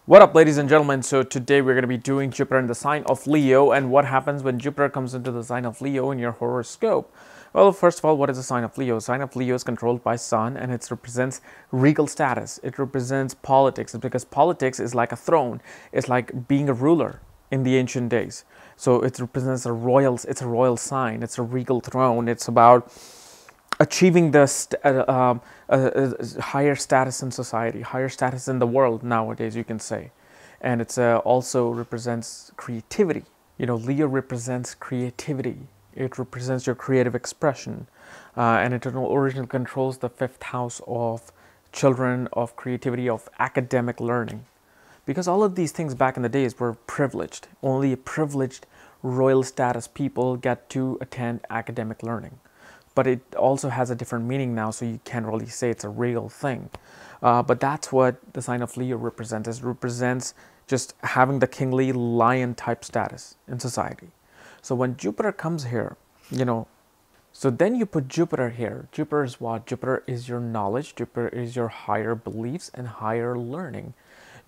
What up, ladies and gentlemen? So today we're going to be doing Jupiter in the sign of Leo and what happens when Jupiter comes into the sign of Leo in your horoscope. Well, first of all, what is the sign of Leo? Sign of Leo is controlled by Sun and it represents regal status. It represents politics because politics is like a throne. It's like being a ruler in the ancient days. So it represents it's a royal sign. It's a regal throne. It's about achieving the higher status in society, higher status in the world nowadays, you can say. And it's also represents creativity. You know, Leo represents creativity. It represents your creative expression. And it originally controls the 5th house of children, of creativity, of academic learning. Because all of these things back in the days were privileged. Only privileged royal status people get to attend academic learning. But it also has a different meaning now, so you can't really say it's a real thing. But that's what the sign of Leo represents. It represents just having the kingly lion type status in society. So when Jupiter comes here, you know, so then you put Jupiter here. Jupiter is what? Jupiter is your knowledge. Jupiter is your higher beliefs and higher learning.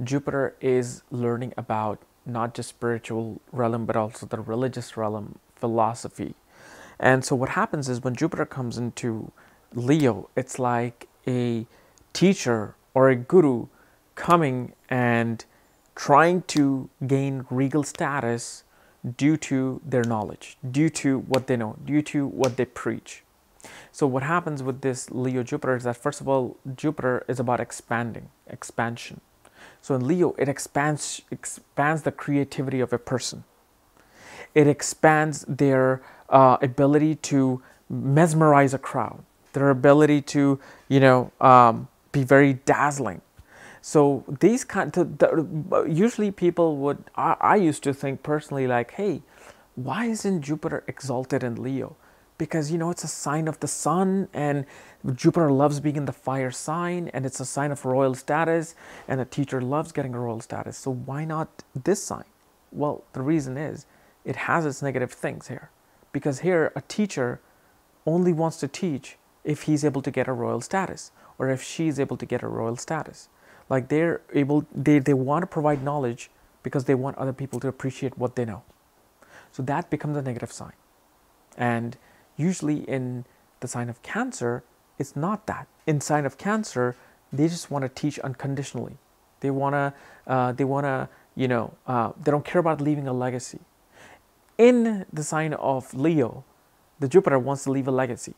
Jupiter is learning about not just spiritual realm, but also the religious realm, philosophy. And so what happens is when Jupiter comes into Leo, it's like a teacher or a guru coming and trying to gain regal status due to their knowledge, due to what they know, due to what they preach. So what happens with this Leo Jupiter is that, first of all, Jupiter is about expansion. So in Leo, it expands the creativity of a person. It expands their ability to mesmerize a crowd, their ability to, be very dazzling. So these usually people would, I used to think personally like, hey, why isn't Jupiter exalted in Leo? Because, it's a sign of the sun and Jupiter loves being in the fire sign and it's a sign of royal status and a teacher loves getting a royal status. So why not this sign? Well, the reason is, it has its negative things here, because here a teacher only wants to teach if he's able to get a royal status or if she's able to get a royal status. Like they want to provide knowledge because they want other people to appreciate what they know. So that becomes a negative sign. And usually in the sign of Cancer, it's not that. In sign of Cancer, they just want to teach unconditionally. They don't care about leaving a legacy. In the sign of Leo, the Jupiter wants to leave a legacy.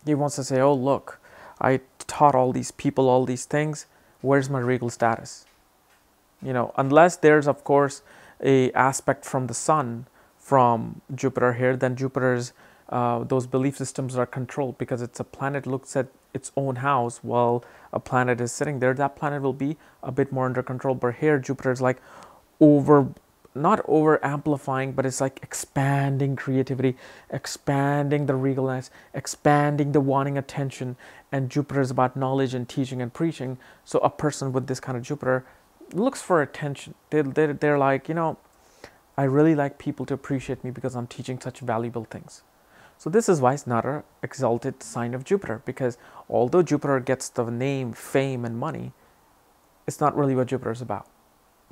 He wants to say, oh, look, I taught all these people all these things. Where's my regal status? Unless there's, of course, a aspect from the sun from Jupiter here, then Jupiter's, those belief systems are controlled because it's a planet looks at its own house while a planet is sitting there. That planet will be a bit more under control. But here, Jupiter is like not over amplifying, but it's like expanding creativity, expanding the regalness, expanding the wanting attention. And Jupiter is about knowledge and teaching and preaching. So a person with this kind of Jupiter looks for attention. They're like, I really like people to appreciate me because I'm teaching such valuable things. So this is why it's not an exalted sign of Jupiter, because although Jupiter gets the name, fame, and money, it's not really what Jupiter is about.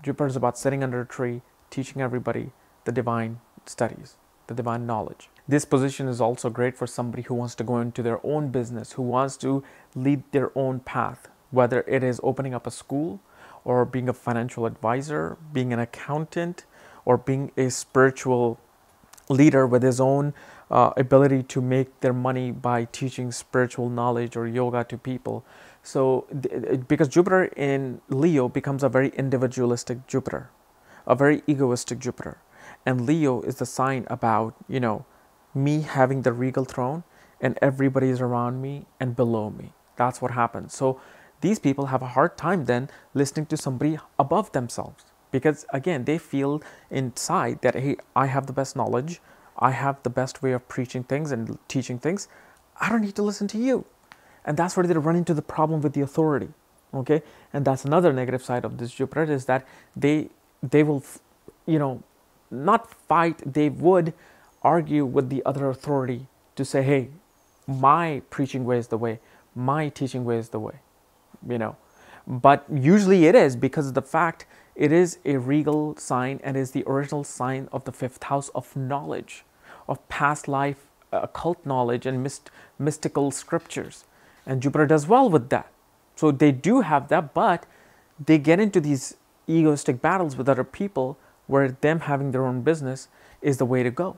Jupiter is about sitting under a tree, teaching everybody the divine studies, the divine knowledge. This position is also great for somebody who wants to go into their own business, who wants to lead their own path, whether it is opening up a school or being a financial advisor, being an accountant, or being a spiritual leader with his own ability to make their money by teaching spiritual knowledge or yoga to people. So because Jupiter in Leo becomes a very individualistic Jupiter, a very egoistic Jupiter. And Leo is the sign about, me having the regal throne and everybody is around me and below me. That's what happens. So these people have a hard time then listening to somebody above themselves. Because again, they feel inside that, hey, I have the best knowledge. I have the best way of preaching things and teaching things. I don't need to listen to you. And that's where they run into the problem with the authority. Okay. And that's another negative side of this Jupiter, is that they will, not fight. They would argue with the other authority to say, hey, my preaching way is the way. My teaching way is the way. But usually it is, because of the fact it is a regal sign and is the original sign of the fifth house of knowledge, of past life, occult knowledge, and mystical scriptures. And Jupiter does well with that. So they do have that, but they get into these egoistic battles with other people where them having their own business is the way to go.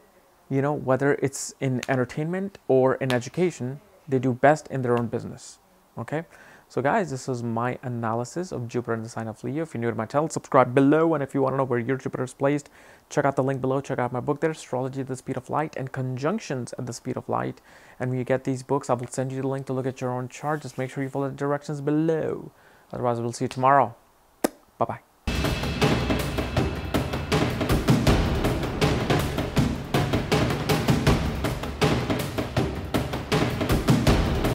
You know, whether it's in entertainment or in education, they do best in their own business. Okay? So guys, this is my analysis of Jupiter in the sign of Leo. If you're new to my channel, subscribe below. And if you want to know where your Jupiter is placed, check out the link below. Check out my book there, Astrology at the Speed of Light and Conjunctions at the Speed of Light. And when you get these books, I will send you the link to look at your own chart. Just make sure you follow the directions below. Otherwise, we'll see you tomorrow. Bye-bye.